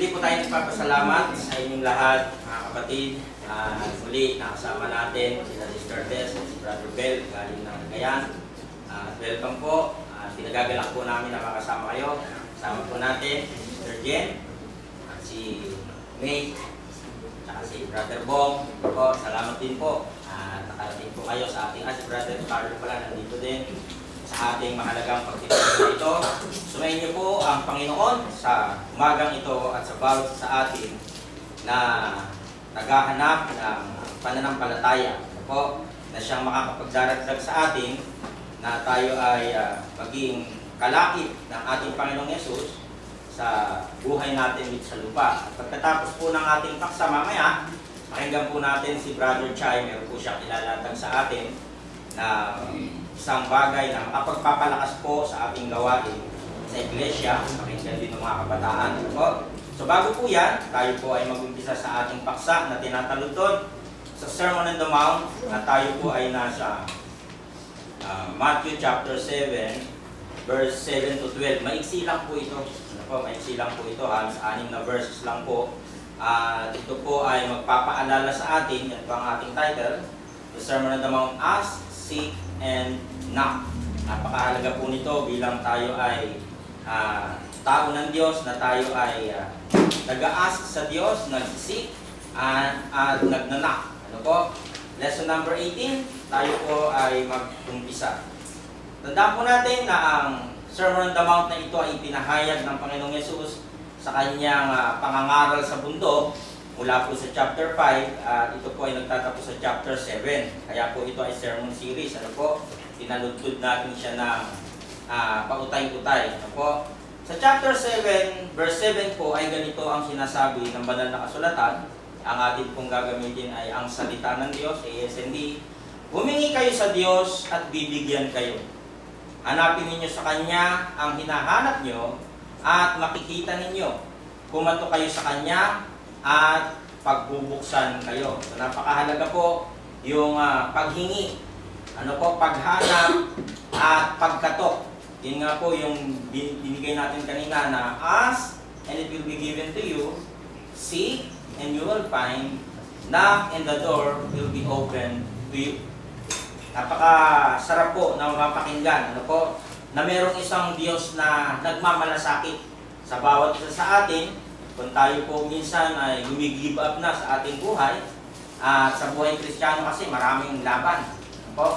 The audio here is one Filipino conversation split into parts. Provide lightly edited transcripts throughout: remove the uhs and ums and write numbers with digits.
Muli po tayo nagpapasalamat sa inyong lahat, mga kapatid. Muli, nakasama natin sila Sister Tess at si Brother Bel, galing ng Cagayan. Welcome po. Pinagagalak po namin na makasama kayo. Kasama po natin si Sister Jen, at si May, at si Brother Bong. Po, salamat din po. Nakarating po kayo sa ating, si Brother Carlo pala nandito din sa ating mahalagang pagtitipid ito. Sumayin niyo po ang Panginoon sa umagang ito at sa bawat sa atin na naghahanap ng pananampalataya. Po, na siyang makakapagdaragdag sa atin na tayo ay maging kalakip ng ating Panginoong Yesus sa buhay natin dito sa lupa. At pagkatapos po ng ating paksa mamaya, pakinggan po natin si Brother Chai. Meron po siya ilalatag sa atin na isang bagay na makapagpapalakas po sa ating gawain sa iglesia, pakinggan din ng mga kabataan. So bago po yan, tayo po ay mag-umpisa sa ating paksa na tinataludtod sa Sermon on the Mount, na tayo po ay nasa Matthew chapter 7, verse 7 to 12. Maiksi lang po ito. Maiksi lang po ito. Halos 6 na verses lang po. Ito po ay magpapaalala sa atin, ito ang ating title, The Sermon on the Mount, Ask, Seek, and Knock. Napakahalaga po nito bilang tayo ay tao ng Diyos, na tayo ay nag-a-ask sa Diyos, nag-seek, at nag-knock. Ano po? Lesson number 18, tayo po ay mag-umpisa. Tandaan po natin na ang Sermon on the Mount na ito ay pinahayag ng Panginoong Yesus sa kanyang pangangaral sa bundok mula po sa chapter 5, at ito po ay nagtatapos sa chapter 7. Kaya po ito ay sermon series. Ano po? Tinaludtod natin siya ng pautay-utay. Ano po? Sa chapter 7, verse 7 po ay ganito ang sinasabi ng banal na kasulatan. Ang atin pong gagamitin ay ang salita ng Diyos, ASND. Humingi kayo sa Diyos at bibigyan kayo. Hanapin ninyo sa Kanya ang hinahanap nyo at makikita ninyo. Pumato kayo sa Kanya at pagbubuksan kayo. So, napakahalaga po yung paghingi, ano po, paghanap at pagkatok. Yun nga po yung binigay natin kanina na ask and it will be given to you, seek and you will find, knock and the door will be open to you. Napakasarap po na mapakinggan, ano po, na mayroong isang Diyos na nagmamalasakit sa bawat isa sa atin. Kung tayo po minsan ay gumigive up na sa ating buhay, at sa buhay Kristiyano kasi maraming laban. Ano po?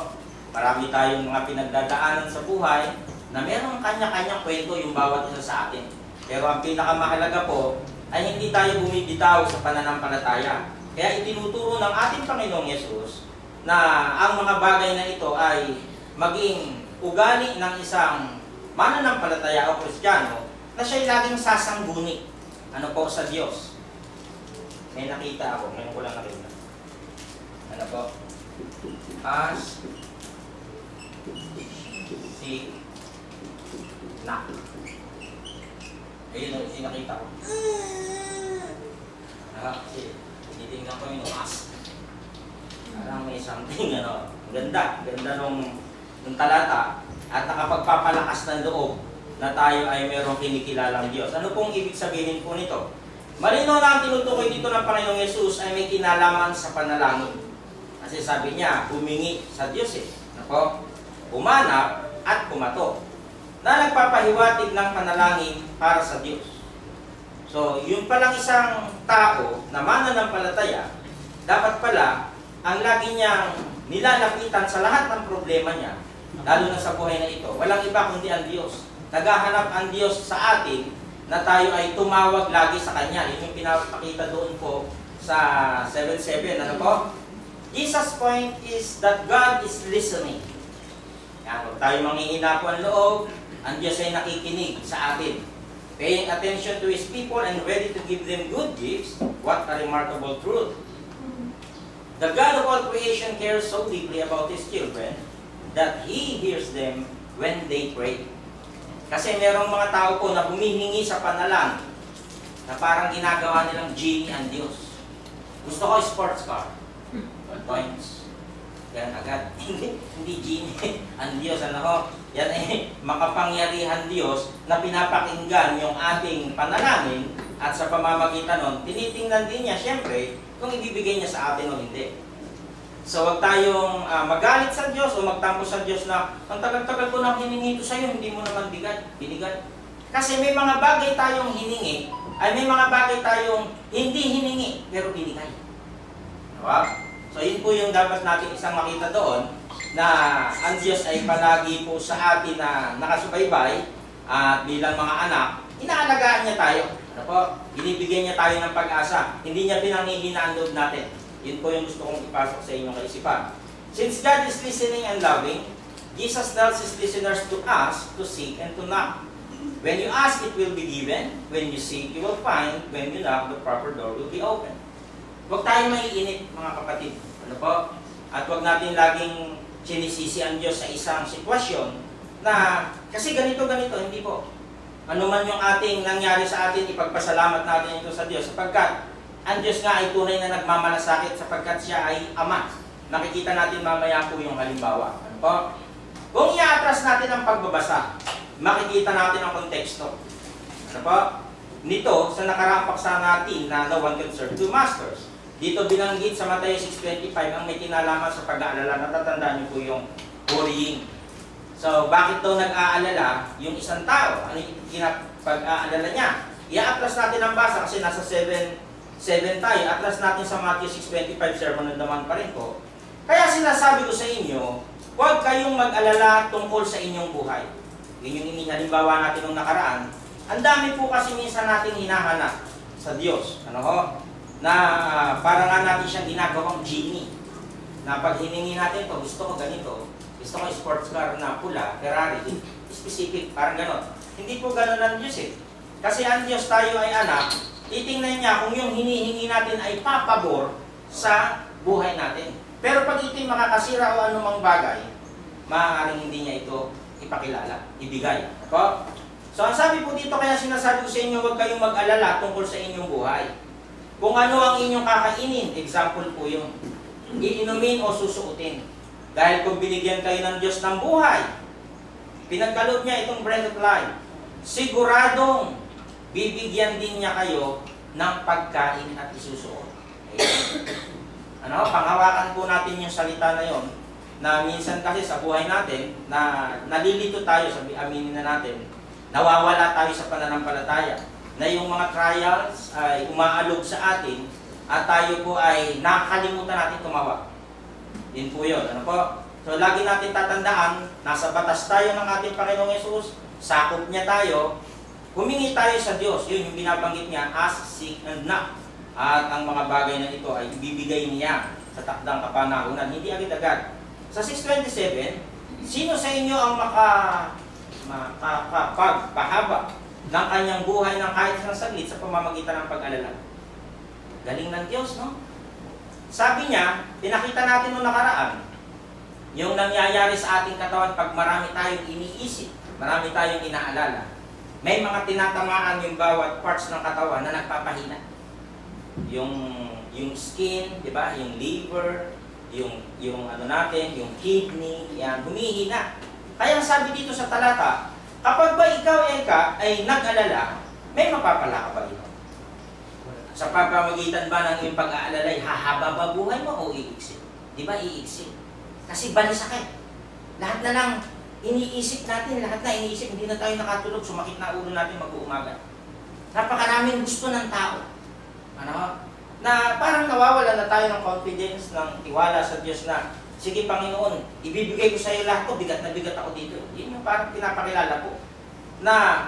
Marami tayong mga pinagdadaanan sa buhay na mayroong kanya-kanyang kwento yung bawat isa sa atin. Pero ang pinakamahalaga po ay hindi tayo bumibitaw sa pananampalataya. Kaya itinuturo ng ating Panginoong Yesus na ang mga bagay na ito ay maging ugali ng isang mananampalataya o Kristiyano na siya'y laging sasangguni, ano po, sa Diyos. May nakita ako, ngayon ko lang nakita. Ano po? Ask, seek, knock. Ayun, yung nakita ko. Kasi tinitingnan ko yung ask. Parang may something, ano, ganda nung talata, at nakapagpapalakas ng loob na tayo ay mayroong kinikilalang Diyos. Ano pong ibig sabihin po nito? Malinaw na ang tinutukoy dito ng Panginoong Yesus ay may kinalaman sa panalangin. Kasi sabi niya, humingi sa Diyos Ako, umanap at pumato, na nagpapahiwatig ng panalangin para sa Diyos. So, yung palang isang tao na mananampalataya, dapat pala ang lagi niyang nilalapitan sa lahat ng problema niya, lalo na sa buhay na ito, walang iba kundi ang Diyos. Naghahanap ang Diyos sa atin na tayo ay tumawag lagi sa Kanya. Yun yung pinapakita doon po sa 7:7. Ano po? Jesus' point is that God is listening. Yan, huwag tayo manghihina po ang loob. Ang Diyos ay nakikinig sa atin, paying attention to His people and ready to give them good gifts. What a remarkable truth. The God of all creation cares so deeply about His children that He hears them when they pray. Kasi merong mga tao po na humihingi sa panalangin na parang ginagawa nilang genie ang Diyos. Gusto ko sports car. Points. Yan agad. Hindi genie ang Diyos. Ano ho? Yan ay makapangyarihan Diyos na pinapakinggan yung ating panalangin At sa pamamagitan nun, tinitingnan din niya, siyempre, kung ibibigay niya sa atin o hindi. So, huwag tayong magalit sa Diyos o magtampo sa Diyos na ang tagal-tagal ko na hiningi ito sa iyo, hindi mo naman binigay. Kasi may mga bagay tayong hiningi, ay may mga bagay tayong hindi hiningi, pero binigay. Diba? So, yun po yung dapat natin isang makita doon, na ang Diyos ay palagi po sa atin na nakasubaybay at bilang mga anak, inaalagaan niya tayo. Ano po? Binibigyan niya tayo ng pag-asa. Hindi niya pinangihina ang loob natin. Yun po yung gusto kong ipasok sa inyong kaisipan. Since God is listening and loving, Jesus tells His listeners to ask, to seek, and to knock. When you ask, it will be given. When you seek, you will find. When you knock, the proper door will be open. Huwag tayong maiinit, mga kapatid. Ano po? At huwag natin laging sinisisi ang Diyos sa isang sitwasyon na, kasi ganito, hindi po. Ano man yung ating nangyari sa atin, ipagpasalamat natin ito sa Diyos sapagkat ang Diyos nga ay tunay na nagmamalasakit sapagkat siya ay Ama. Nakikita natin mamaya po yung halimbawa. Ano po? Kung i-atras natin ang pagbabasa, makikita natin ang konteksto. Ano po? Nito, sa nakaraang paksa natin na no one can serve two masters. Dito binanggit sa Mateo 6:25 ang may kinalaman sa pag-aalala. Natatandaan niyo po yung worrying. So, bakit daw nag-aalala yung isang tao? Ano yung pag-aalala niya? I-atras natin ang basa kasi nasa 7 tayo. Atras natin sa Matthew 6:25, sermon na naman pa rin po. Kaya sinasabi ko sa inyo, huwag kayong mag-alala tungkol sa inyong buhay. Yun yung halimbawa natin nung nakaraan. Ang dami po kasi minsan natin hinahanap sa Diyos. Ano ho? Na para nga natin siyang ginagawang genie. Na pag hiningi natin to, gusto ko ganito. Gusto ko sports car na pula, Ferrari, specific, parang ganon. Hindi po ganon ang Diyos eh. Kasi ang Diyos, tayo ay anak, titingnan niya kung yung hinihingi natin ay papabor sa buhay natin. Pero pag ito'y makakasira o anumang bagay, maaaring hindi niya ito ipakilala, ibigay. Ako? So ang sabi po dito, kaya sinasabi ko sa inyo, huwag kayong mag-alala tungkol sa inyong buhay. Kung ano ang inyong kakainin, example po yung iinumin o susuotin. Dahil kung binigyan kayo ng Diyos ng buhay, pinagkaloob niya itong bread of life, siguradong bibigyan din niya kayo ng pagkain at isusuot. Ano? Panghawakan po natin yung salita na yon, na minsan kasi sa buhay natin, na nalilito tayo, aminin na natin, nawawala tayo sa pananampalataya, na yung mga trials ay umaalog sa atin, at tayo po ay nakakalimutan natin tumawag. Yun po yun. Ano po? So, lagi natin tatandaan, nasa batas tayo ng ating Panginoong Yesus, sakop niya tayo, humingi tayo sa Diyos. Yun yung binabanggit niya, ask, seek, and knock. At ang mga bagay na ito ay ibibigay niya sa takdang kapanahunan, hindi agad-agad. Sa 6:27, sino sa inyo ang makapagpahaba ng kanyang buhay ng kahit isang saglit sa pamamagitan ng pag-alala? Galing ng Diyos, no? Sabi niya, pinakita natin noong nakaraan, yung nangyayari sa ating katawan pag marami tayong iniisip, marami tayong inaalala, may mga tinatamaan yung bawat parts ng katawan na nagpapahina. Yung skin, di ba? Yung liver, yung ano natin, yung kidney, yan, humihina. Kaya sabi dito sa talata, kapag ba ikaw, Eka, ay nag-alala, may mapapala ka ba dito? Sa pamamagitan ba ng iyong pag-aalalay, hahaba ba buhay mo o iiksin? Di ba iiksin? Kasi balisakit. Lahat na lang iniisip natin, lahat na iniisip, hindi na tayo nakatulog, sumakit na ulo natin mag-uumaga. Napakaraming gusto ng tao. Ano? Na parang nawawala na tayo ng confidence, ng tiwala sa Diyos na, sige Panginoon, ibibigay ko sa iyo lahat to, bigat na bigat ako dito. Yun yung parang pinapakilala ko. Na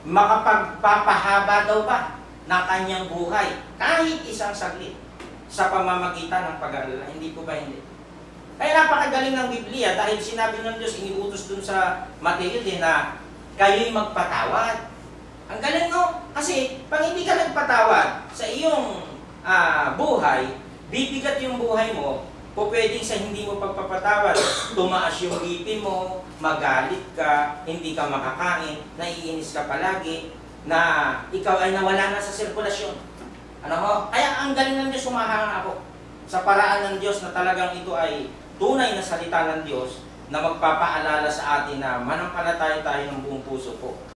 makapagpapahaba daw ba ng kanyang buhay, kahit isang saglit, sa pamamagitan ng pag-aalala. Hindi po ba hindi? Kaya napakagaling ng Biblia dahil sinabi ng Diyos, iniutos dun sa Mateo din na kayo'y magpatawad. Ang galing, no? Kasi pag hindi ka nagpatawad sa iyong buhay, bibigat yung buhay mo, po pwedeng sa hindi mo pagpapatawad, tumaas yung BP mo, magalit ka, hindi ka makakain, naiinis ka palagi, na ikaw ay nawala na sa sirkulasyon. Ano ho? Kaya ang galing ng Diyos, humahanga ako sa paraan ng Diyos na talagang ito ay tunay na salita ng Diyos na magpapaalala sa atin na manampalataya tayo ng buong puso po.